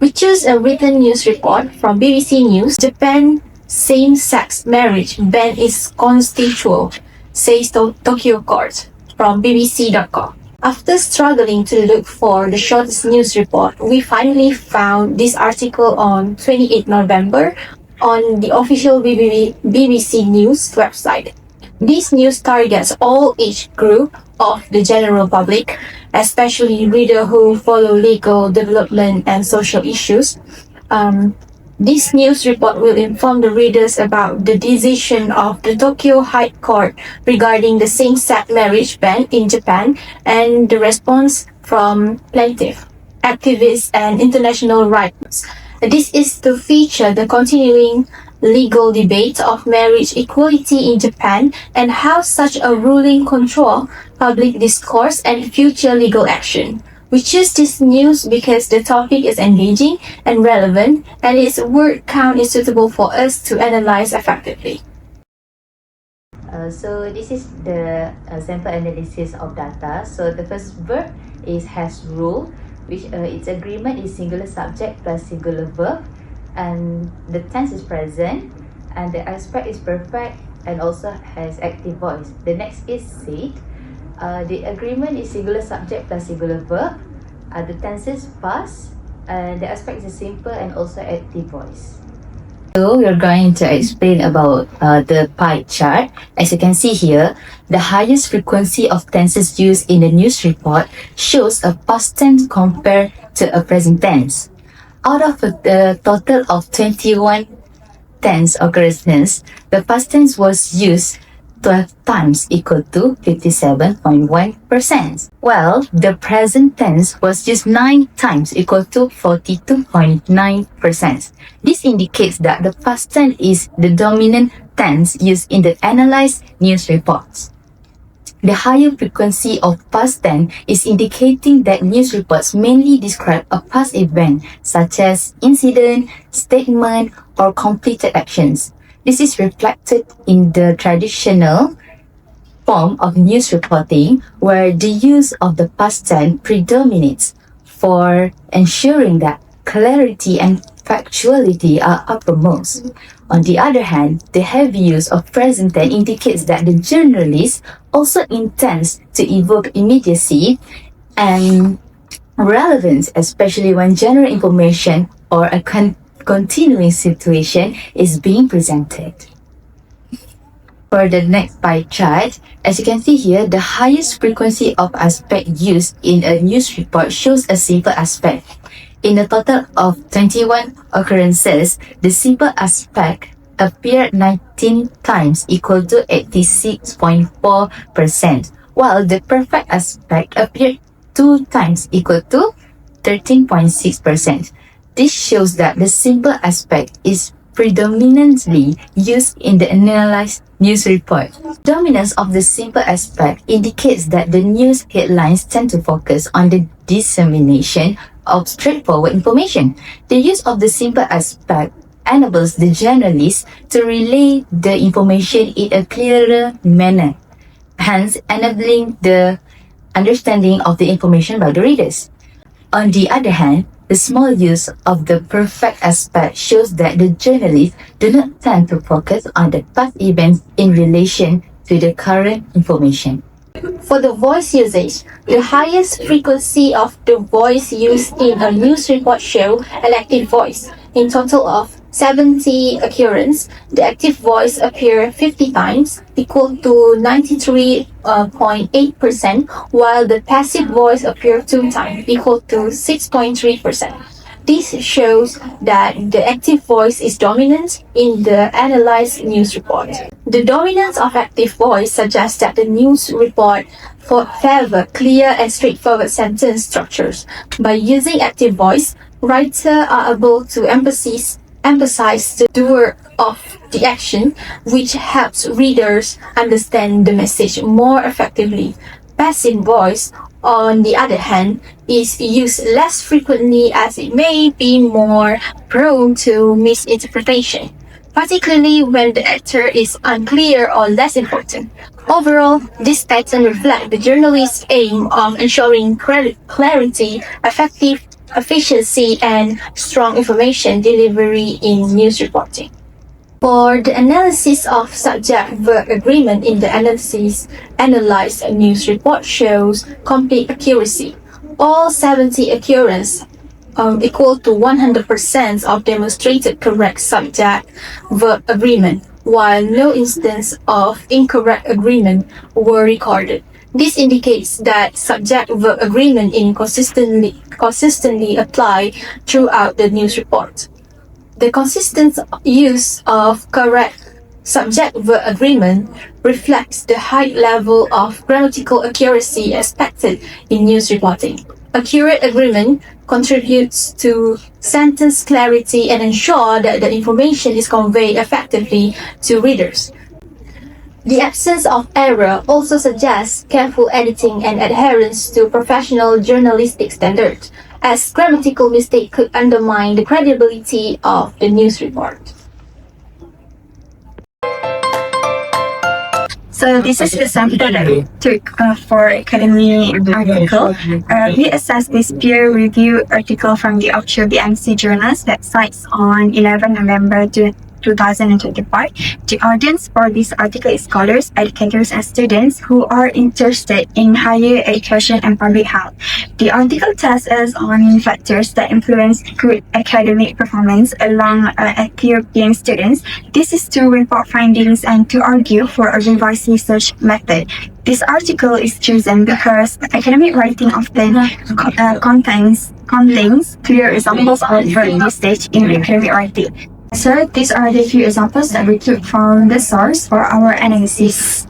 We choose a written news report from BBC News. Japan same-sex marriage ban is constitutional, says Tokyo court, from BBC.com. After struggling to look for the shortest news report, we finally found this article on 28 November on the official BBC News website. This news targets all age group of the general public, especially readers who follow legal development and social issues. This news report will inform the readers about the decision of the Tokyo High Court regarding the same-sex marriage ban in Japan and the response from plaintiffs, activists, and international rights. This is to feature the continuing legal debate of marriage equality in Japan and how such a ruling control public discourse and future legal action. We choose this news because the topic is engaging and relevant, and its word count is suitable for us to analyze effectively. So this is the sample analysis of data. So the first verb is has rule, which its agreement is singular subject plus singular verb, and the tense is present, and the aspect is perfect and also has active voice. The next is said. The agreement is singular subject plus singular verb. The tense is past, and the aspect is simple and also active voice. So we're going to explain about the pie chart. As you can see here, the highest frequency of tenses used in the news report shows a past tense compared to a present tense. Out of the total of 21 tense occurrences, the past tense was used 12 times, equal to 57.1%, while the present tense was used 9 times, equal to 42.9%. This indicates that the past tense is the dominant tense used in the analyzed news reports. The higher frequency of past tense is indicating that news reports mainly describe a past event, such as incident, statement, or completed actions. This is reflected in the traditional form of news reporting, where the use of the past tense predominates for ensuring that clarity and factuality are uppermost. On the other hand, the heavy use of present tense indicates that the journalist also intends to evoke immediacy and relevance, especially when general information or a continuing situation is being presented. For the next pie chart, as you can see here, the highest frequency of aspect used in a news report shows a simple aspect. In a total of 21 occurrences, the simple aspect appeared 19 times, equal to 86.4%, while the perfect aspect appeared 2 times, equal to 13.6%. This shows that the simple aspect is predominantly used in the analyzed news report. Dominance of the simple aspect indicates that the news headlines tend to focus on the dissemination of straightforward information. The use of the simple aspect enables the journalist to relay the information in a clearer manner, hence enabling the understanding of the information by the readers. On the other hand, the small use of the perfect aspect shows that the journalists do not tend to focus on the past events in relation to the current information. For the voice usage, the highest frequency of the voice used in a news report show an active voice. In total of 70 occurrences, the active voice appeared 50 times, equal to 93.8%, while the passive voice appeared 2 times, equal to 6.3%. This shows that the active voice is dominant in the analyzed news report. The dominance of active voice suggests that the news report favor clear and straightforward sentence structures. By using active voice, writers are able to emphasize the doer of the action, which helps readers understand the message more effectively. Passive voice, on the other hand, is used less frequently as it may be more prone to misinterpretation, particularly when the actor is unclear or less important. Overall, this pattern reflects the journalist's aim of ensuring clarity, effective efficiency, and strong information delivery in news reporting. For the analysis of subject-verb agreement in the analyzed news report shows complete accuracy. All 70 occurrences equal to 100% of demonstrated correct subject-verb agreement, while no instance of incorrect agreement were recorded. This indicates that subject-verb agreement is consistently applied throughout the news report. The consistent use of correct subject-verb agreement reflects the high level of grammatical accuracy expected in news reporting. Accurate agreement contributes to sentence clarity and ensure that the information is conveyed effectively to readers. The absence of error also suggests careful editing and adherence to professional journalistic standards, as grammatical mistake could undermine the credibility of the news report. So this is the sample that we took for Academy article. We assessed this peer-reviewed article from the official BEN3A2 journals websites on 11 November 2025. The audience for this article is scholars, educators, and students who are interested in higher education and public health. The article tests us on factors that influence good academic performance along Ethiopian students. This is to report findings and to argue for a revised research method. This article is chosen because academic writing often contains clear examples of verb usage in academic writing. So these are the few examples that we took from the source for our analysis.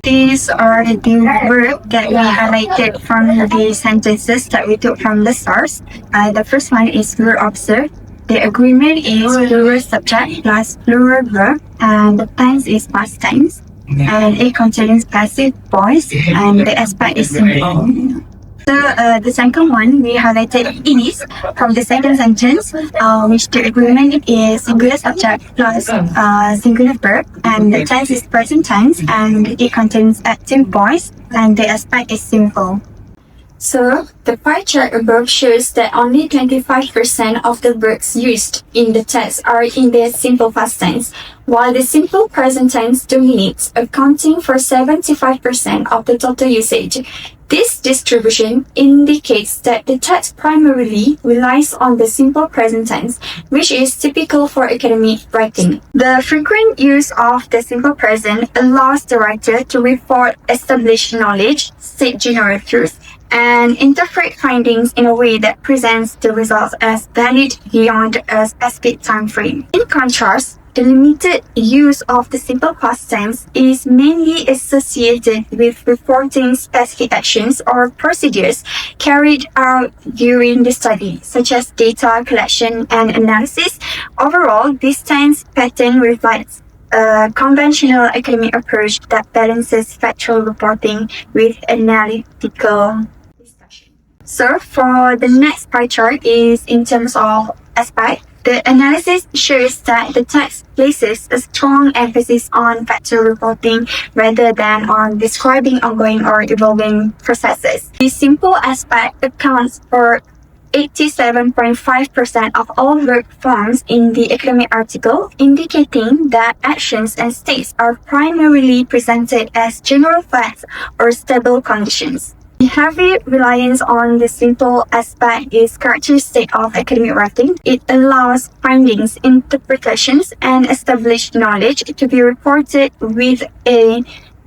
These are the verbs that we highlighted from the sentences that we took from the source. The first one is verb observe. The agreement is plural subject plus plural verb, and the tense is past tense. And it contains passive voice, and the aspect is simple. So the second one we highlighted is from the second sentence, which the agreement is singular subject plus singular verb, and the tense is present tense, and it contains active voice, and the aspect is simple. So the pie chart above shows that only 25% of the verbs used in the text are in the simple past tense, while the simple present tense dominates, accounting for 75% of the total usage. This distribution indicates that the text primarily relies on the simple present tense, which is typical for academic writing. The frequent use of the simple present allows the writer to report established knowledge, state general truths, and interpret findings in a way that presents the results as valid beyond a specific time frame. In contrast, the limited use of the simple past tense is mainly associated with reporting specific actions or procedures carried out during the study, such as data collection and analysis. Overall, this tense pattern reflects a conventional academic approach that balances factual reporting with analytical discussion. So for the next pie chart is in terms of aspect. The analysis shows that the text places a strong emphasis on factual reporting rather than on describing ongoing or evolving processes. The simple aspect accounts for 87.5% of all verb forms in the academic article, indicating that actions and states are primarily presented as general facts or stable conditions. The heavy reliance on the simple aspect is characteristic of academic writing. It allows findings, interpretations, and established knowledge to be reported with a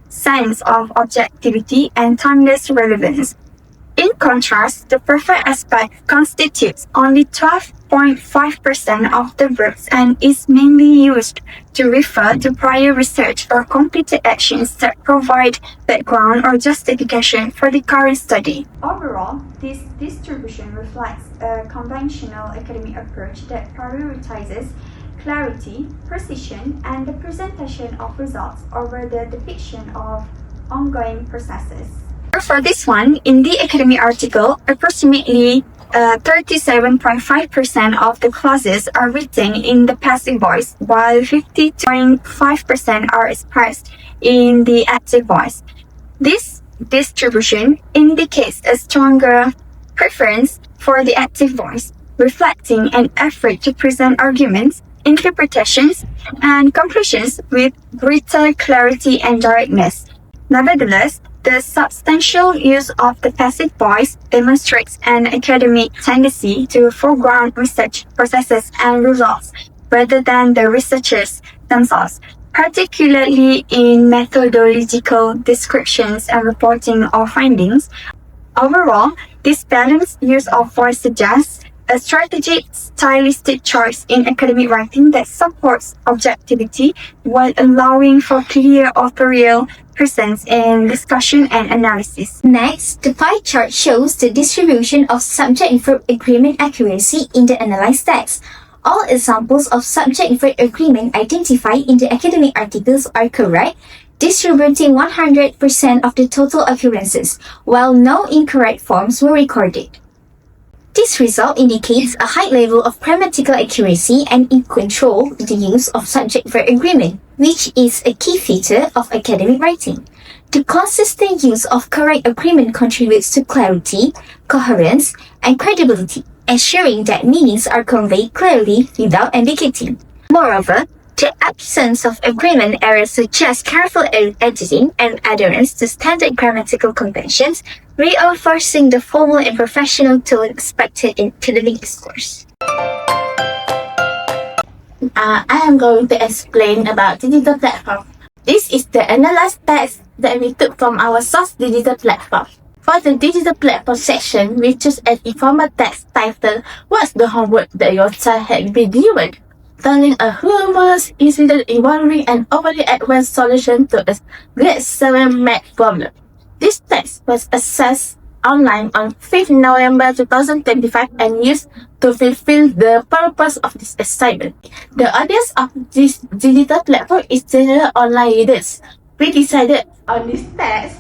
sense of objectivity and timeless relevance. In contrast, the perfect aspect constitutes only 12.5% of the verbs and is mainly used to refer to prior research or completed actions that provide background or justification for the current study. Overall, this distribution reflects a conventional academic approach that prioritizes clarity, precision, and the presentation of results over the depiction of ongoing processes. For this one, in the academic article, approximately 37.5% of the clauses are written in the passive voice, while 50.5% are expressed in the active voice. This distribution indicates a stronger preference for the active voice, reflecting an effort to present arguments, interpretations, and conclusions with greater clarity and directness. Nevertheless, the substantial use of the passive voice demonstrates an academic tendency to foreground research processes and results rather than the researchers themselves, particularly in methodological descriptions and reporting of findings. Overall, this balanced use of voice suggests a strategic stylistic choice in academic writing that supports objectivity while allowing for clear authorial presence in discussion and analysis. Next, the pie chart shows the distribution of subject-verb agreement accuracy in the analyzed text. All examples of subject-verb agreement identified in the academic articles are correct, distributing 100% of the total occurrences, while no incorrect forms were recorded. This result indicates a high level of grammatical accuracy and in control with the use of subject-verb agreement, which is a key feature of academic writing. The consistent use of correct agreement contributes to clarity, coherence, and credibility, ensuring that meanings are conveyed clearly without ambiguity. Moreover, the absence of agreement errors suggests careful editing and adherence to standard grammatical conventions, reinforcing the formal and professional tone expected in academic discourse. I am going to explain about digital platform. This is the analyzed text that we took from our source digital platform. For the digital platform section, we choose an informal text titled "What's the homework that your child had been given?" Telling a humorous incident involving an overly advanced solution to a grade 7 math problem. This text was accessed online on 5th November 2025 and used to fulfill the purpose of this assignment. The audience of this digital platform is general online readers. We decided on this text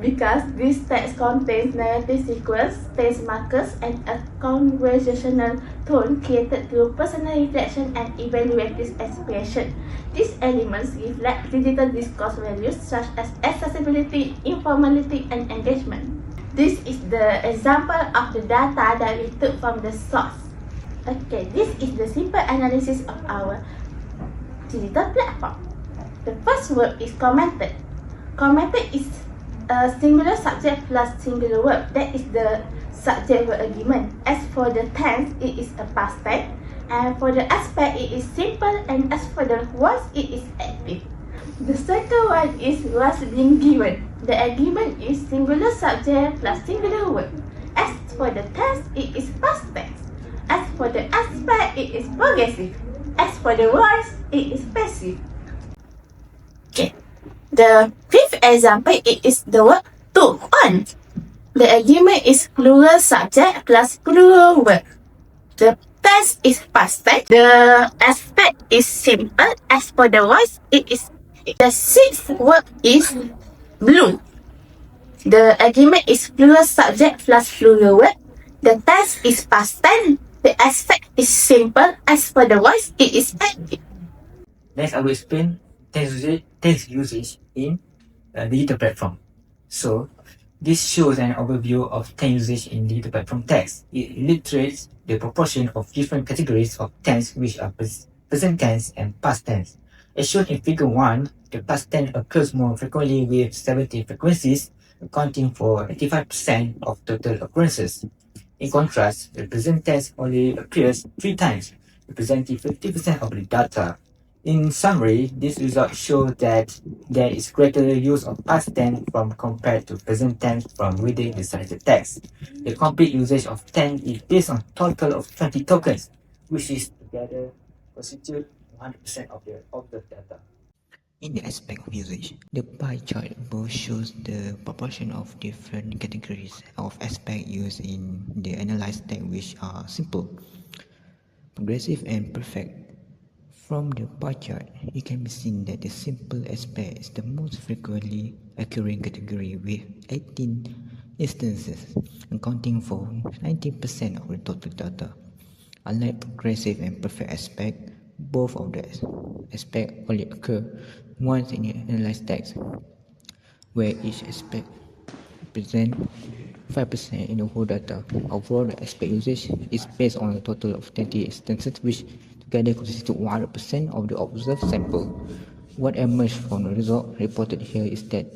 because this text contains narrative sequence, tense markers, and a conversational tone created through personal reflection and evaluative expression. These elements reflect digital discourse values such as accessibility, informality, and engagement. This is the example of the data that we took from the source. Okay, this is the simple analysis of our digital platform. The first word is commented. Commented is a singular subject plus singular verb. That is the subject-verb agreement. As for the tense, it is a past tense. And for the aspect, it is simple. And as for the voice, it is active. The second one is was being given. The agreement is singular subject plus singular verb. As for the tense, it is past tense. As for the aspect, it is progressive. As for the voice, it is passive. Okay. The fifth example, it is the word to, on. The agreement is plural subject plus plural verb. The tense is past tense. The aspect is simple. As for the voice, it is. The sixth word is blue. The agreement is plural subject plus plural verb. The tense is past tense. The aspect is simple. As for the voice, it is active. Next, I will explain text usage in a digital platform. So, this shows an overview of tense usage in digital platform text. It illustrates the proportion of different categories of tense, which are present tense and past tense. As shown in figure 1, the past tense occurs more frequently with 70 frequencies, accounting for 85% of total occurrences. In contrast, the present tense only appears 3 times, representing 50% of the data. In summary, this result shows that there is greater use of past tense from compared to present tense from reading the cited text. The complete usage of tense is based on total of 20 tokens, which is together constitute 100% of the data. In the aspect of usage, the pie chart both shows the proportion of different categories of aspect used in the analyzed text, which are simple, progressive, and perfect. From the pie chart, it can be seen that the simple aspect is the most frequently occurring category with 18 instances, accounting for 90% of the total data. Unlike progressive and perfect aspect, both of the aspects only occur once in the analyzed text, where each aspect represents 5% in the whole data. Overall, the aspect usage is based on a total of 20 instances, which together constitute 100% of the observed sample. What emerged from the result reported here is that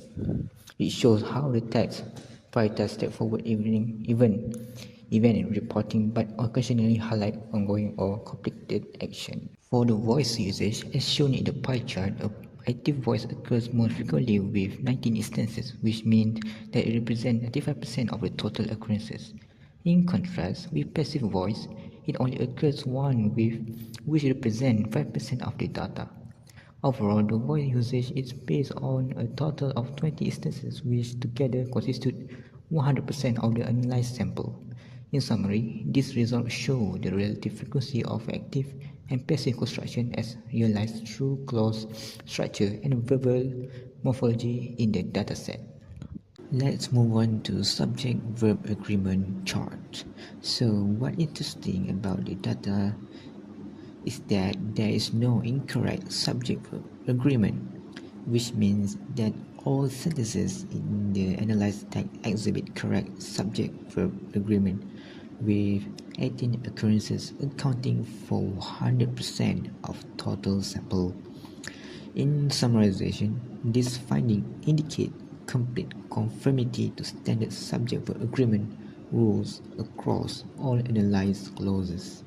it shows how the text prioritize step forward event in reporting, but occasionally highlight ongoing or completed action. For the voice usage, as shown in the pie chart, active voice occurs more frequently with 19 instances, which means that it represents 95% of the total occurrences. In contrast, with passive voice, it only occurs one with which represents 5% of the data. Overall, the voice usage is based on a total of 20 instances which together constitute 100% of the analyzed sample. In summary, these results show the relative frequency of active and passive construction as realized through clause structure and verbal morphology in the dataset. Let's move on to subject-verb agreement chart. So what interesting about the data is that there is no incorrect subject-verb agreement, which means that all sentences in the analyzed text exhibit correct subject-verb agreement, with 18 occurrences accounting for 100% of total sample. In summarization, this finding indicates complete conformity to standard subject-verb agreement rules across all analyzed clauses.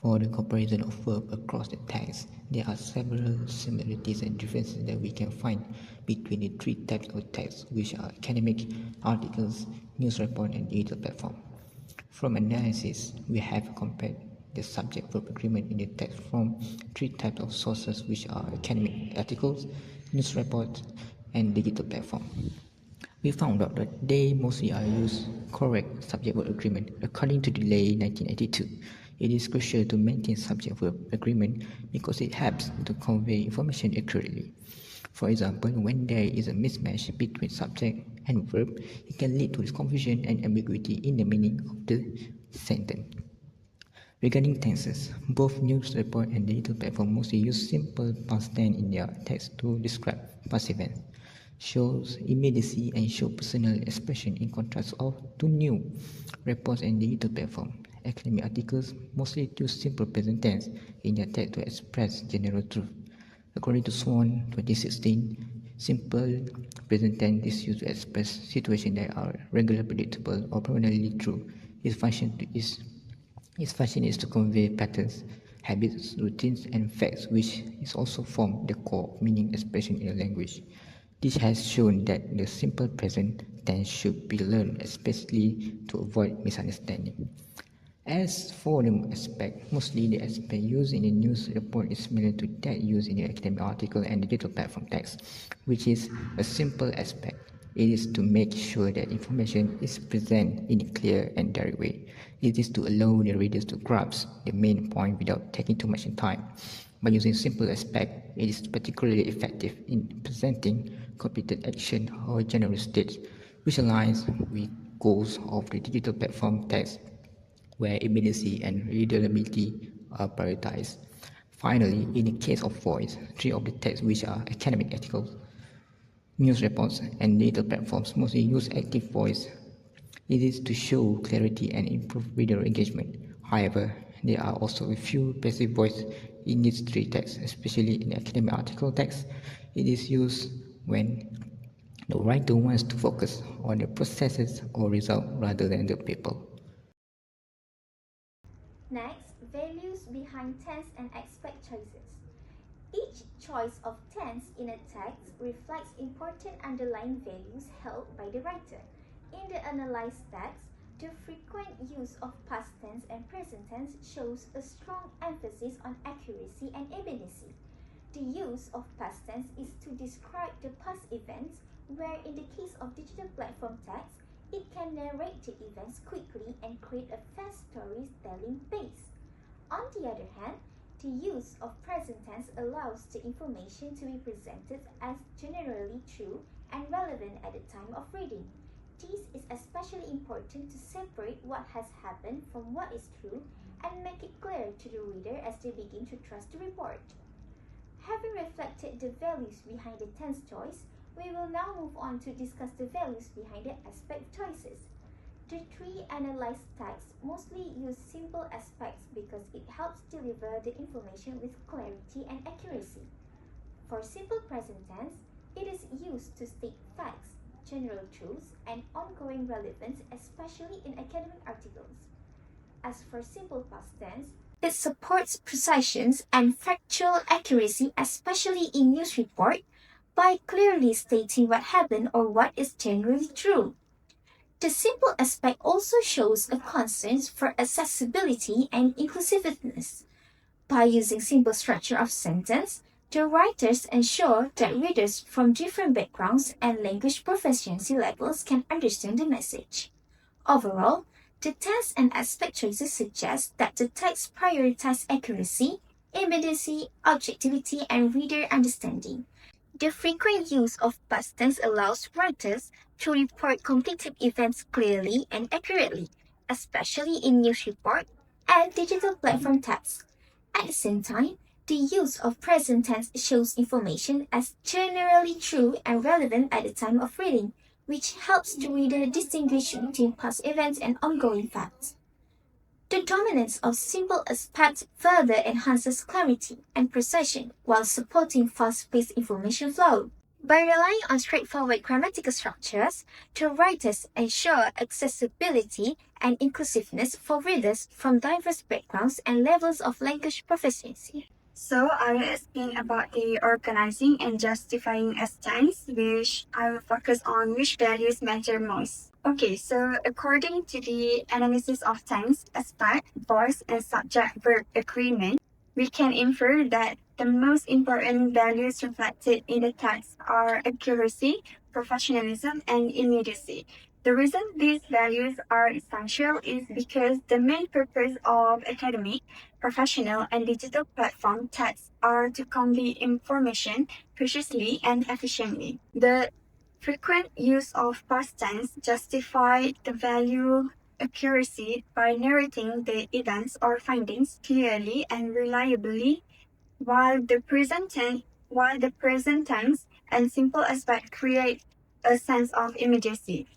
For the comparison of verbs across the text, there are several similarities and differences that we can find between the three types of text, which are academic, articles, news report, and digital platform. From analysis, we have compared the subject-verb agreement in the text from three types of sources, which are academic articles, news reports, and digital platform. We found out that they mostly are used correct subject-verb agreement. According to the Lay 1982, it is crucial to maintain subject-verb agreement because it helps to convey information accurately. For example, when there is a mismatch between subject and verb, it can lead to confusion and ambiguity in the meaning of the sentence. Regarding tenses, both news report and digital platform mostly use simple past tense in their text to describe past events, shows immediacy and show personal expression in contrast to new reports and digital platform. Academic articles mostly use simple present tense in their text to express general truth. According to Swan 2016, simple present tense is used to express situations that are regular, predictable, or permanently true. Its function is to convey patterns, habits, routines, and facts, which is also form the core meaning expression in a language. This has shown that the simple present tense should be learned, especially to avoid misunderstanding. As for the aspect, mostly the aspect used in the news report is similar to that used in the academic article and digital platform text, which is a simple aspect. It is to make sure that information is presented in a clear and direct way. It is to allow the readers to grasp the main point without taking too much time. By using simple aspect, it is particularly effective in presenting completed action or general states, which aligns with goals of the digital platform text, where immediacy and readability are prioritized. Finally, in the case of voice, three of the texts which are academic articles, news reports, and digital platforms mostly use active voice. It is to show clarity and improve reader engagement. However, there are also a few passive voice in these three texts, especially in academic article text. It is used when the writer wants to focus on the processes or result rather than the people. Next, values behind tense and aspect choices. Each choice of tense in a text reflects important underlying values held by the writer. In the analyzed text, the frequent use of past tense and present tense shows a strong emphasis on accuracy and immediacy. The use of past tense is to describe the past events, where in the case of digital platform text, it can narrate the events quickly and create a fast storytelling pace. On the other hand, the use of present tense allows the information to be presented as generally true and relevant at the time of reading. This is especially important to separate what has happened from what is true and make it clear to the reader as they begin to trust the report. Having reflected the values behind the tense choice, We will now move on to discuss the values behind the aspect choices. The three analyzed texts mostly use simple aspects because it helps deliver the information with clarity and accuracy. For simple present tense, it is used to state facts, general truths, and ongoing relevance, especially in academic articles. As for simple past tense, it supports precision and factual accuracy, especially in news report, by clearly stating what happened or what is generally true. The simple aspect also shows a concern for accessibility and inclusiveness. By using simple structure of sentence, the writers ensure that readers from different backgrounds and language proficiency levels can understand the message. Overall, the tense and aspect choices suggest that the text prioritizes accuracy, immediacy, objectivity, and reader understanding. The frequent use of past tense allows writers to report completed events clearly and accurately, especially in news report and digital platform texts. At the same time, the use of present tense shows information as generally true and relevant at the time of reading, which helps the reader distinguish between past events and ongoing facts. The dominance of simple aspects further enhances clarity and precision while supporting fast-paced information flow. By relying on straightforward grammatical structures, the writers ensure accessibility and inclusiveness for readers from diverse backgrounds and levels of language proficiency. So I will explain about the organizing and justifying as tense, which I will focus on which values matter most. Okay, so according to the analysis of tense, aspect, voice, and subject-verb agreement, we can infer that the most important values reflected in the text are accuracy, professionalism, and immediacy. The reason these values are essential is because the main purpose of academic, professional, and digital platform texts are to convey information precisely and efficiently. The frequent use of past tense justify the value accuracy by narrating the events or findings clearly and reliably, while the present tense and simple aspect create a sense of immediacy.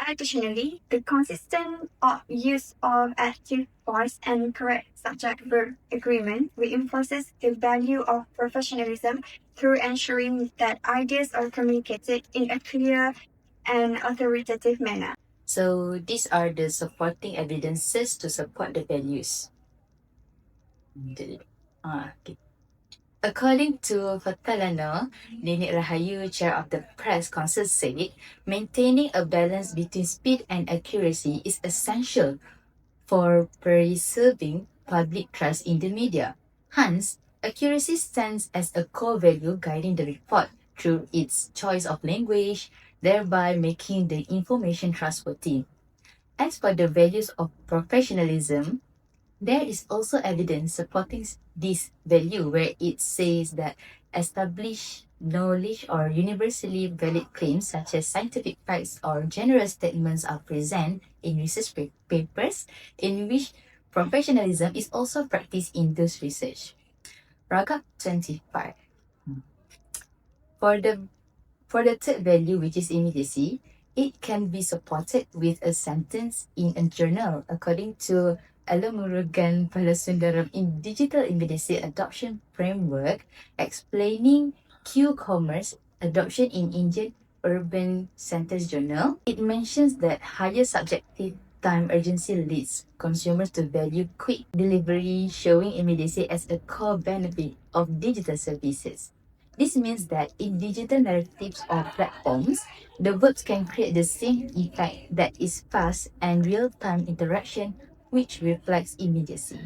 Additionally, the consistent use of active voice and correct subject-verb agreement reinforces the value of professionalism through ensuring that ideas are communicated in a clear and authoritative manner. So these are the supporting evidences to support the values. Okay. According to Fatalano, Nenek Rahayu, Chair of the Press Council, said, maintaining a balance between speed and accuracy is essential for preserving public trust in the media. Hence, accuracy stands as a core value guiding the report through its choice of language, thereby making the information trustworthy. As for the values of professionalism, there is also evidence supporting this value where it says that established knowledge or universally valid claims such as scientific facts or general statements are present in research papers in which professionalism is also practiced in those research. Paragraph 25. For the third value, which is immediacy, it can be supported with a sentence in a journal according to Alamurugan Palasundaram in Digital Immediacy Adoption Framework, explaining Q-commerce adoption in Indian Urban Centers Journal. It mentions that higher subjective time urgency leads consumers to value quick delivery, showing immediacy as a core benefit of digital services. This means that in digital narratives or platforms, the verbs can create the same effect that is fast and real-time interaction, which reflects immediacy.